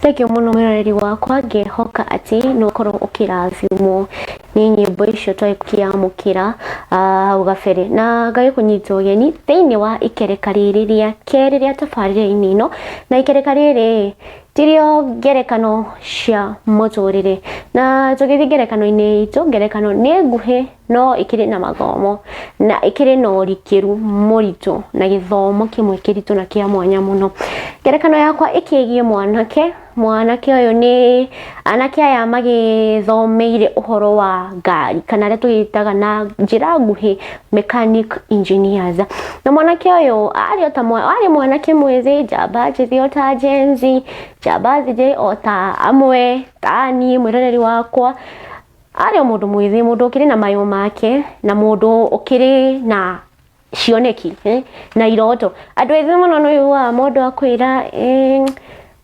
Thank muno mwiroreri wakwa ngehoka ati no korwo ukirathimwo ni nyimbo icio twaikiamukira hau gabere na ngai kunyita ugeni thiini wa ikereka riri ria keri ria tabarĩra-inĩ ino na ikereka riri tirio ngerekano cia muturire na tugithi ngerekano-inĩ itu ngerekano ni nguhi no ikiri na mathomo na ikiri na urikiru muritu na githomo kimwe kiritu na kia mwanya muno. Ngerekano yakwa ikigie mwanake uyu ni anake aya magithomeire uhoro wa ngari kana ria tuyitaga na njira nguhi mechanic engineers na mwanake uyu ari mwanake mwithi njamba njithi ota jenzi njamba njithi ota amwe tani mwiroreri wakwa ari mundu mwithi mundu ukiri na mayo make na mundu ukiri na cioneki na iroto andu ethĩ muno no wa mundu akwira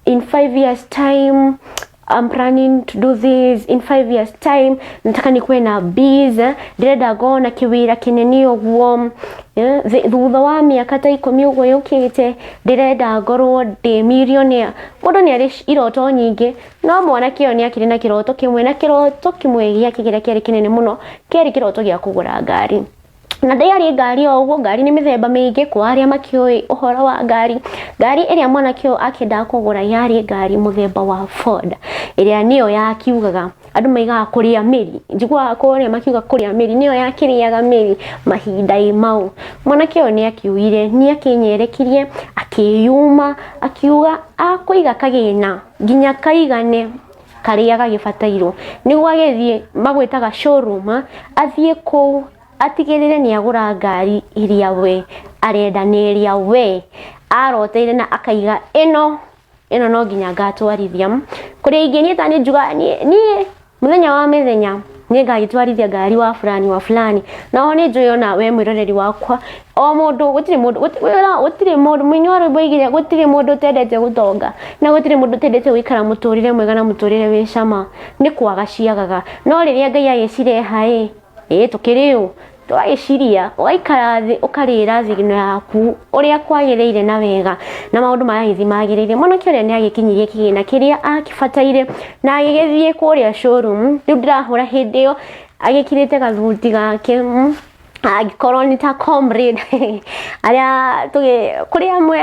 in 5 years time I'm planning to do this in 5 years time nataka nikuwe na biz ndirenda gona kiwira kinene uguo thutha wa miaka ta 10 uguo yukite ndirenda ngorwo ndi millionaire. Mundu ni ari iroto nyingi no mwanake uyu ni akiri na kiroto kimwe na kiroto kimwe gia kigira kiari kinene muno kiari kiroto gia kugura ngari na ndaiari ngari oguo ngari ni mithemba mingi kwa aria makioi uhoro wa ngari iria mwanake uyu akenda kugura yari ngari muthemba wa Ford iria niyo yakiugaga andu maigaga kuria miri njigua kuria makiuga kuria miri niyo yakiriaga miri mahinda mau. Mwanake uyu ni akiuire ni akinyerekirie akiyuma akiuga akuiga kagina nginya kaigane karia gagibatairwo niguo agithie magwitaga showroom athie ku atigirire ni agura ngari iria we arenda ni iria we aroteire na akaiga ino no nginya ngatwarithia kuri ingi ni tani njuga ni muthenya wa mithenya ni ngagitwarithia ngari wa fulani na ho ni njuiona we mwiroreri wakwa o mundu gutire mundu mwinyoro boigire gutire mundu tendete gutonga na gutire mundu tendete wikara muturire mwega na muturire wi cama ni kwaga ciagaga no riria Ngai agicireha tukiriu twaiciria waikara thi ukarira thigino yaku uria kwagiriire na wega na maundu maragithi magiriire mwanake uria ni agikinyirie kigina kiria akibataire na agigithie kuria showroom riu ndirahura hindi iyo agikirite gathuti gake agikorwo ni ta comrade aria kuri amwe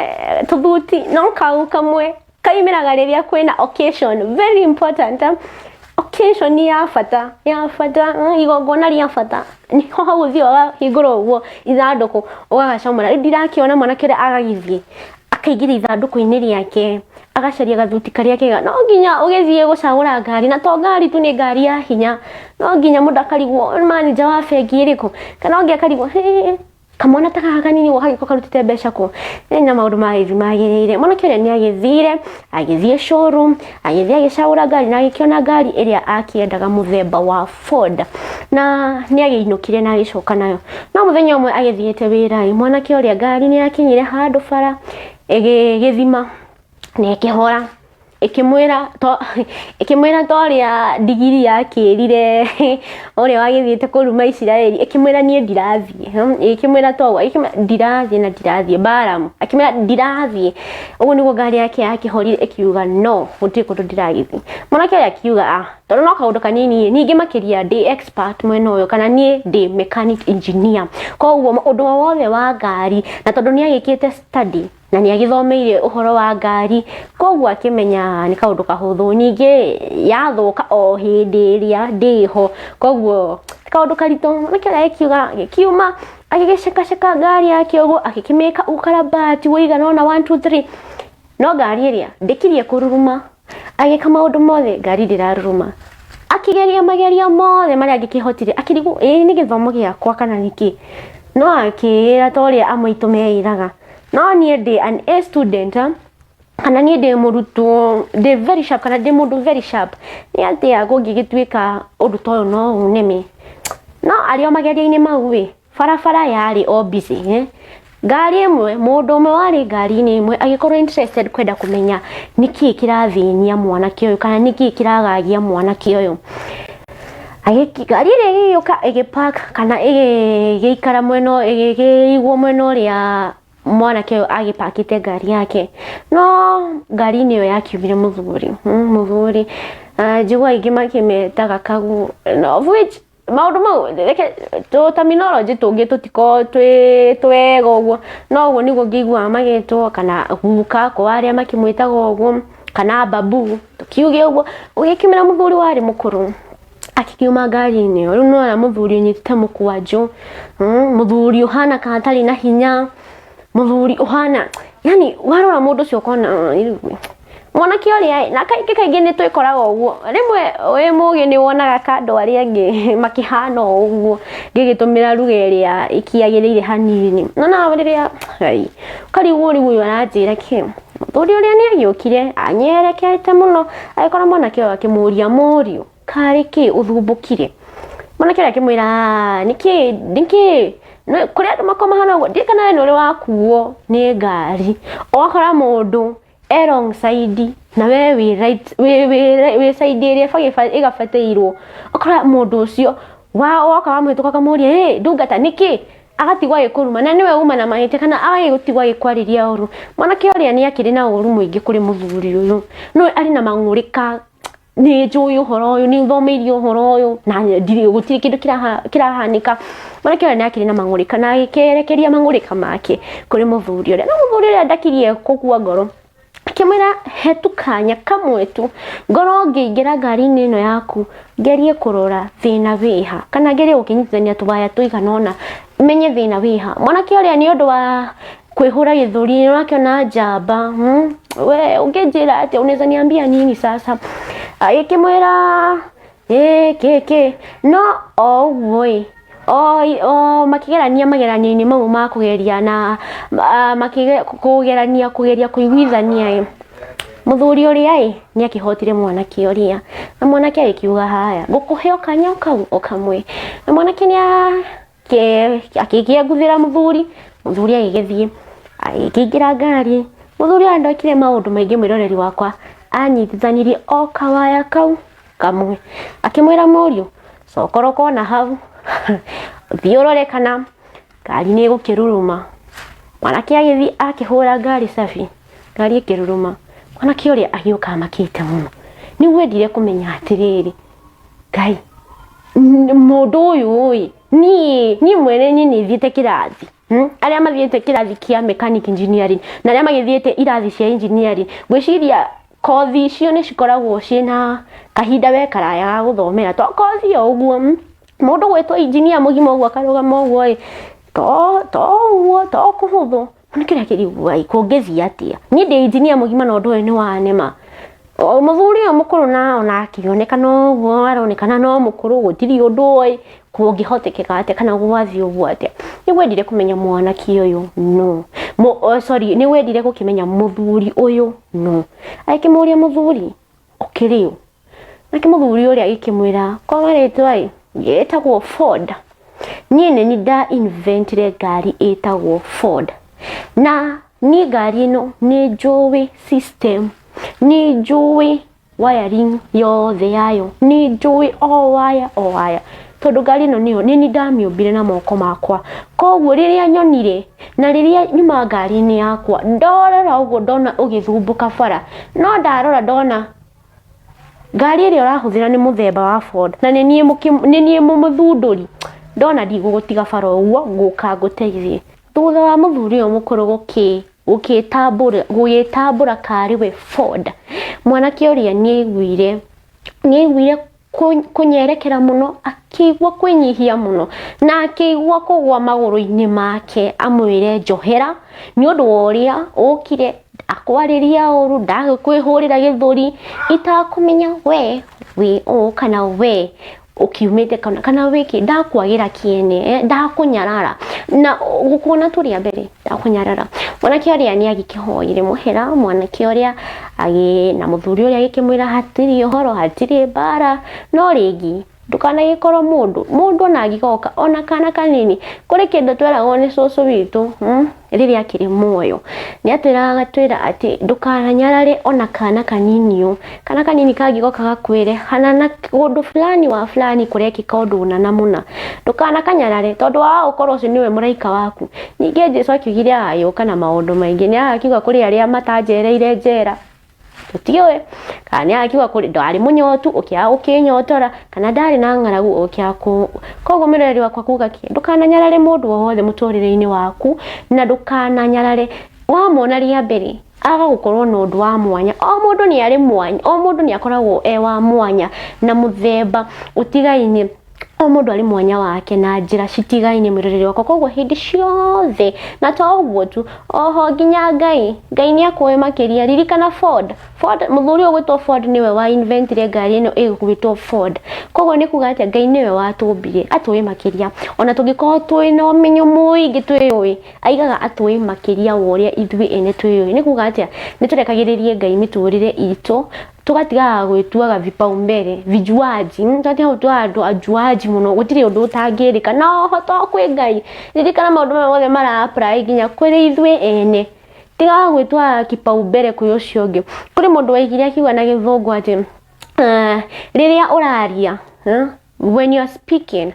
tuthuti no kau kamwe kaimiraga riria kwina occasion very important occasion ni ya fata igongona ria fata ni ho hauthi wa higuro uguo ithanduku ugagacamura ndirakiona mwanake uria agagithie akaigira ithanduku-ini riake agacaria gathuti karia kega no nginya ugithie gucagura ngari na to ngari tu ni ngari ya hinya no nginya mundu akarigwo manager wa bengi iriku kana ungi akarigwo kamwana taka kanini wo hagiko karutite mbeca ku na maundu magiriire mwanake uria ni agithie showroom agithie agicagura ngari na agikiona ngari iria akiendaga muthemba wa Ford na ni agiinukire na agicoka nayo no muthenya umwe agithiete wira mwanake uria ngari ni akinyire handu bara igithima ni ikihora ikimwira to ria digiri yakirire uria wagithiete kuruma Israeli ikimwira nie ndirathie ikimwira to ndirathie baramu akimwira ndirathie uguo niguo ngari yake yakihorire ikiuga no gutiri kundu ndiragithie mwanake uria akiuga tondu no kaundu kanini ningi makiria ndi expert mwena uyu kana nie ndi mechanic engineer koguo undu wothe wa ngari na tondu ni agikite study na ni agithomeire uhoro wa ngari koguo akimenya ni kaundu kahuthu ningi yathuka o hindi iria ndiho koguo kaundu karitu mwanake uria akiuga gikiuma agigiceka ngari yake uguo agikimeka ukarabati wiga nona 1 2 3 no ngari iria ndikirie kururuma agika maundu mothe ngari ndiraruruma akigeria mageria mothe maria angikihotire akirigu ni githomo giakwa kana niki no akira toria amaitu meiraga no nie ndi an A student kana nie ndi murutwo ndi very sharp kana ndi mundu very sharp ni ati ago ngigitwika undu toyo no uneme no ario mageria-ini mau farafara yari o busy ngari imwe mundu umwe wari ngari-ini imwe agikorwo interested kwenda kumenya niki kirathinia mwanake uyu kana niki kiragagia mwanake uyu ngari iria igiuka igipark kana igiikara mweno igigwo mweno ria mwanake uyu agipakite ngari yake no ngari niyo yakiumire muthuri njigua ingi makimetaga kagu no which maundu mau reke to terminology tungi tutiko twega uguo no uguo niguo ngigua magitwo kana guka ko aria makimwitaga uguo kana babu tukiuge uguo ugikimira muthuri wari mukuru akikiuma ngari-ini riu no muthuri unyitite mukwanju muthuri uhana katari na hinya muthuri uhana yani warora mundu cio kona mwanake uria na kaingi ni twikoraga uguo rimwe we mugi ni wonaga kando aria angi makihana uguo gigitumira ruga iria ikiagirire hanini na riria karigwo uyu aranjira ki muthuri uria ni agiukire anyerekete muno agikora mwanake uyu akimuria murio kari ki uthumbukire mwanake akimwira niki no kuria andu makoma hana uguo ndikana ni uri wakuo ni ngari okora mundu alongside na we right we side iria igafateirwo okora mundu ucio woka wamwituka kamuria ndungata niki agatigwa gikuruma na niwe uma na mahite kana agigutigwa gikwariria uru mwanake uria ni akiri na uru muingi kuri muthuri uyu no ari na mangurika ni njuyu horo uyu ni thomeirio horo uyu na ndiri gutiri kindu kirahanika mwanake uria ni akiri na mangurika na gikerekeria mangurika make kuri muthuri uria na muthuri uria ndakirie kukua ngoro kimwira hetukanya kamwe tu ngoro ngiingira ngari-ini ino yaku ngerie kurora thina wiha kana ngerie gukinyithania tubaya tuiganona menye thina wiha mwanake uria ni undu wa kwihura githuri nake na njamba we ungenjira ati unaweza niambia nini sasa ikimwira keke no woi magerania-ini mau ma kugeria na kugeria kuiguithania muthuri uria ni akihotire mwanake uria na mwanake akiuga haya ngukuhe okanya okamwe na mwanake ni akigia guthira muthuri agigithie agikingira ngari muthuri andokire maundu maingi mwiroreri wakwa anyitithanirie o kawaya kau kamwe akimwira murio sokoroko na hau thiorore kana ngari ni gukiruruma mwanake agithi akihura ngari safi ngari ikiruruma mwanake uria agioka makite muno ni wendire kumenya atiriri ngai mundu uyu ni mwene ni thiete kirathi aria mathiete kirathi kia mechanic engineering na aria magithiete irathi cia engineering gwiciria kothi icio ni cikoragwo cina kahinda we karaya guthomera to kothi o uguo mundu gwetwa engineer mugima uguo akarugama uguo to kuhuthu nikira kirigwa ikongethia atia ni ndi engineer mugima no ndu ni wanema muthuri uyu mukuru na akionekana uguo aronekana no mukuru gutiri undu kungihotekeka ate kana gwathi uguo ate ni wendire kumenya mwanake uyu no sorry ni wendire gukimenya muthuri uyu no akimuria muthuri okiriu nake muthuri uria ikimwira kwa maritwa yetagwo Ford nyine ni da inventire ngari etagwo Ford na ni ngari ino ni njui system ni njui wiring yothe yayo ni njui o waya tondu ngari ino niyo ni ndamiumbire na moko makwa koguo riria nyonire na riria nyuma ngari-ini yakwa ndorera uguo ndona ugithumbuka bara no ndarora ndona ngari iria urahuthira ni muthemba wa Ford na ni nie muthunduri ndona ndigugutiga bara uguo nguka nguteithie thutha wa muthuri uyu mukuru gugitambura kari we Ford mwanake uria ni aiguire kunyerekera muno akigwa kwinyihia muno na akigwa kugwa maguru-ini make amwire njohera ni undu woria ukire akwariria uru ndakwihurira githuri itakumenya we kana we ukiumite kana wiki ndakwagira kiene ndakunyarara na gukuna turia mbere ndakunyarara mwanake uria ni agikihoire muhera mwanake uria agi na muthuri uria agikimwira hatiri uhoro hatiri bara no ringi ndukanagikorwo mundu ona agigoka ona kana kanini kuri kindu tweragwo ni cucu witu riria akiri muoyo ni atwira ati ndukananyarare ona kana kanini kana kanini kagigoka gakwire hana na undu fulani wa fulani kurekika undu na muna ndukanakanyarare tondu wa ukorwo ucio niwe muraika waku ninge Jesu akiugire ayo kana maundu maingi ni akiuga kuri aria matanjereire njera tutiwe kana akiuga kuri ndari munyotu ukinyotora kana ndari na ngaragu ukiaku koguo mireri wakwa kuga ki ndukananyarare mundu wothe muturire-ini waku na ndukananyarare wamona ria mbere aga gukorwo na undu wa mwanya o mundu ni ari mwanya o mundu ni akoragwo wa mwanya na muthemba utigaine o mundu ari mwanya wake na njira citigaine mwiroreri wakwa koguo hindi ciothe na to uguo tu oho nginya ngai ni akoe makiria ririkana Ford muthuri ugwitwo Ford niwe wa inventire ngari ino igwitwo Ford koguo ni kuga ati ngai niwe watumbire atwe makiria ona tungikorwo twina umenyo muingi twiyui aigaga atwe makiria woria ithui ene twiyui ni kuga ati ni turekagiririe ngai miturire itu tugatiga gwituaga vipaumbele vijuaji tati hautu andu ajuaji muno gutire undu utangirika no hoto kwi ngai ririkana maundu mothe mara apply nginya kwiri ithui ene tiga gwitwa kipaumbele kwi ucio ungi kuri mundu waigire akiuga na githungu ati riria uraria when you are speaking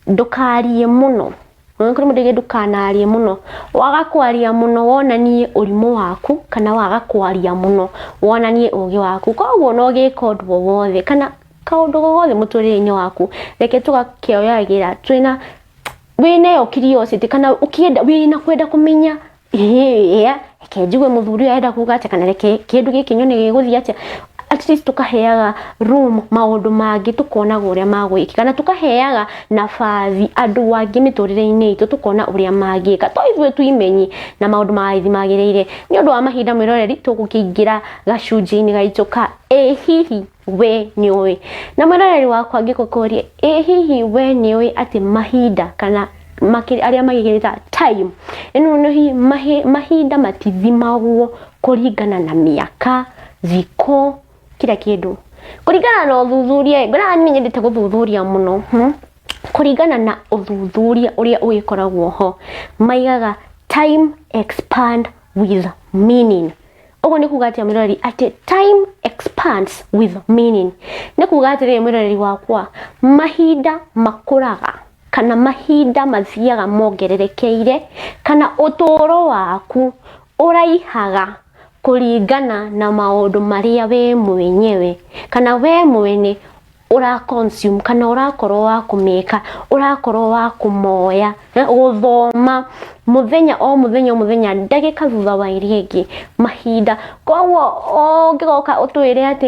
ndukarie muno kuri mundu ndukanarie muno waga kwaria muno wonanie urimu waku kana waga kwaria muno wonanie ugi waku koguo no gika undu wothe kana kaundu gothe muturire-ini waku reke tugakioyagira twina wina curiosity kana ukienda wina kwenda kumenya reke njigwe muthuri enda kuga ati kana reke kindu giki nyone giguthia ati at least tukaheaga room maundu mangi tukona uria magwiki kana tukaheaga nafathi andu angi miturire-ini itu tukona uria magika to ithuĩ tuimenyi na maundu maithi magirire ni undu wa mahinda mwiroreri tugukiingira gacunji-ini gaitu ka hihi we niui na mwiroreri wakwa ngikukurie hihi we niui ati mahinda kana aria magigirita time eno no mahinda matithimagwo kuringana na miaka thiko kila kindu kuringana na uthuthuria ngora ni nyendete guthuthuria muno kuringana na uthuthuria uria ugikoragwo ho maigaga time expand with meaning ogo ni kuga ati mirori ati time expands with meaning ni kuga ati mirori wakwa mahinda makuraga kana mahinda mathiaga mongererekeire kana utoro waku uraihaga kuringana na maundu maria we mwenyewe kana we mwene ura consume kana urakorwo wa kumeka urakorwo wa kumoya guthoma muthenya o muthenya ndagika thutha wa iria ingi mahinda koguo ngigoka utwire ati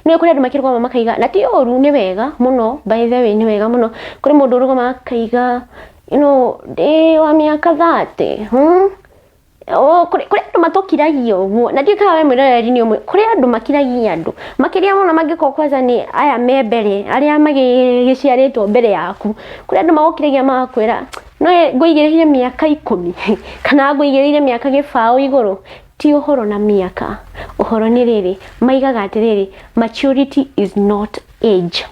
ni kuri andu makirugama makaiga na ti oru ni wega muno by the way ni wega muno kuri mundu urugama akaiga de wa miaka 30 kuri andu matokiragia uguo na ndika we mwiroreri ni umwe kuri andu makiragia andu makiria muno mangiko kwanza ni aya me mbere aria magiciaritwo mbere yaku kuri andu magokiragia makwira no nguigirire miaka 10 kana nguigirire miaka gibao iguru ti uhoro na miaka uhoro ni riri maigaga atiriri maturity is not age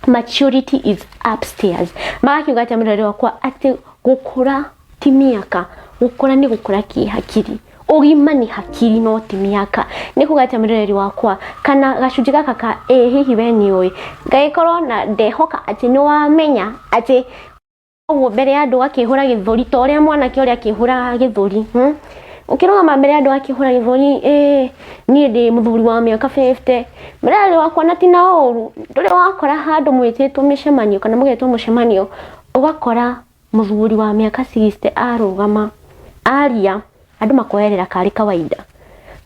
maturity is upstairs magakiuga ati mwiroreri wakwa ati gukura ti miaka gukura ni gukura ki hakiri ugima ni hakiri no ti miaka ni kugata mwiroreri wakwa kana gacunji gaka ka hihi we ni oi ngaikorwo na ndehoka ati ni wamenya ati uguo mbere ya andu akihura githuri to ria mwanake uria akihura githuri ukirugama mbere ya andu akihura githuri ni ndi muthuri wa miaka 50 mwiroreri wakwa na tina oru nduri wakora handu mwititwo mishemanio kana mugetwo mushemanio ugakora muthuri wa miaka 60 arugama aria andu makoerera kari kawaida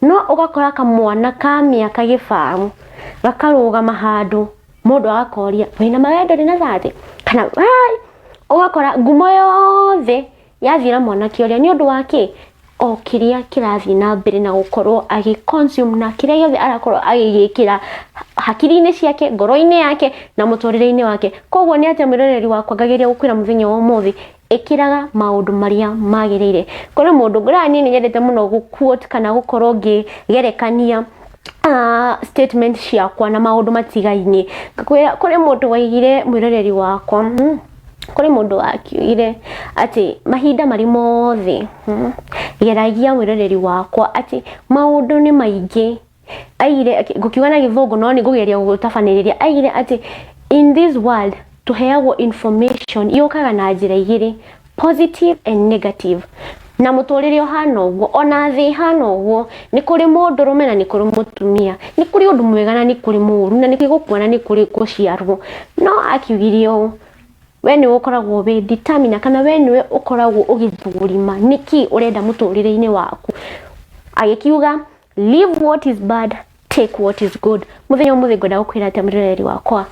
no ugakora kamwana ka miaka gibao gakarugama handu mundu agakoria wina mawendo rina thate kana ugakora ngumo yothe yathira mwana kioria ni undu wake o kiria kirathi na mbere na gukorwo agi consume na kiria yothe arakorwo agigikira hakiri-ini ciake ngoro-ini yake na muturire-ini wake koguo ni ati mwiroreri wakwa ngageria gukwira muthenya wa muthi ikiraga maundu maria magirire kuri mundu ngurani ni nyendete muno guquote kana gukorwo ngigerekania statement ciakwa na maundu matigaine kuri mundu waigire mwiroreri wakwa kuri mundu akiugire ati mahinda mari mothe geragia mwiroreri wakwa ati maundu ni maingi aire gukiuga na githungu no ni ngugeria gutafaniriria aire ati in this world tuheagwo information yukaga na njira igiri, positive and negative. Na muturire hano uguo ona thi hano uguo ni kuri mundu rume na ni kuri mutumia, ni kuri undu mwega na ni kuri muru na ni gukua na ni kuri guciarwo. No akiugirio we ni ukoragwo we determine kana we ni ukoragwo ugithurima niki urenda muturire-ini waku. Agikiuga leave what is bad, take what is good. Muthenya umuthe ngwenda gukwira ati mwiroreri wakwa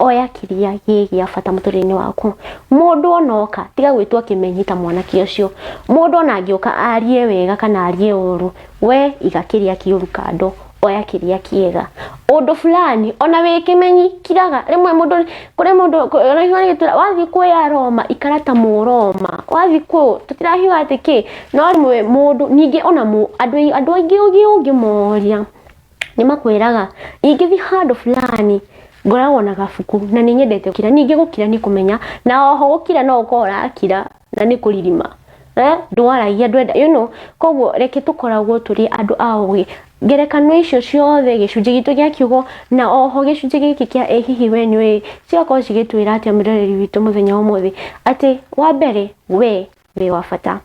oya kiria gigi afata muturire-ini waku. Mundu onoka tiga gwitwa kimenyita mwanaki ucio, mundu ona angioka arie wega kana arie uru, we iga kiria kiuru kando, oya kiria kiega. Undu fulani ona we kimenyi kiraga rimwe mundu kuri mundu wathi kuya Roma ikarata mu Roma, wathi ku tutirahiwa atiki no rimwe mundu ningi ona andu aingi ugi moria ni makwiraga ingithi handu fulani ngoragwo na gafuku na ni nyendete gukira, ningi gukira ni kumenya na oho gukira no ukora akira na ni kuririma ndwaragia ndwenda koguo reke tukoragwo turi andu aogi ngerekano icio ciothe gicunji gitu gia kiugo na oho gicunji giki kia hihi we ni ciakorwo cigitwira ati mwiroreri witu muthenya umuthi ati wa mbere we wa bata,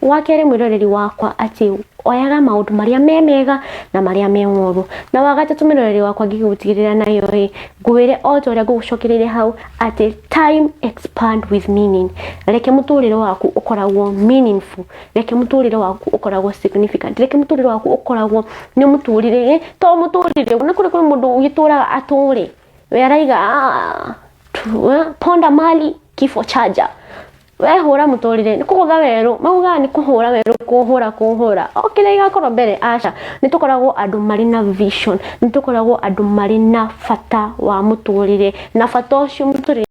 wa kere mwiroreri wakwa ati oyaga maundu maria mega na maria moru, na wa gatatu mwiroreri wakwa ngigutigirira nayo ngwire otoria ngugucokerere hau ati time expand with meaning. Reke muturire waku ukoragwo meaningful, reke muturire waku ukoragwo significant, reke muturire waku ukoragwo ni muturire to muturire na kuri mundu ugitura aturi we araiga ponda mali kifo chaja we hura muturire ni kugutha weru mauga ni kuhura weru kuhura okire igakorwo mbere aca ni tukoragwo andu mari na vision, ni tukoragwo andu mari na fata wa muturire na fata ucio muturire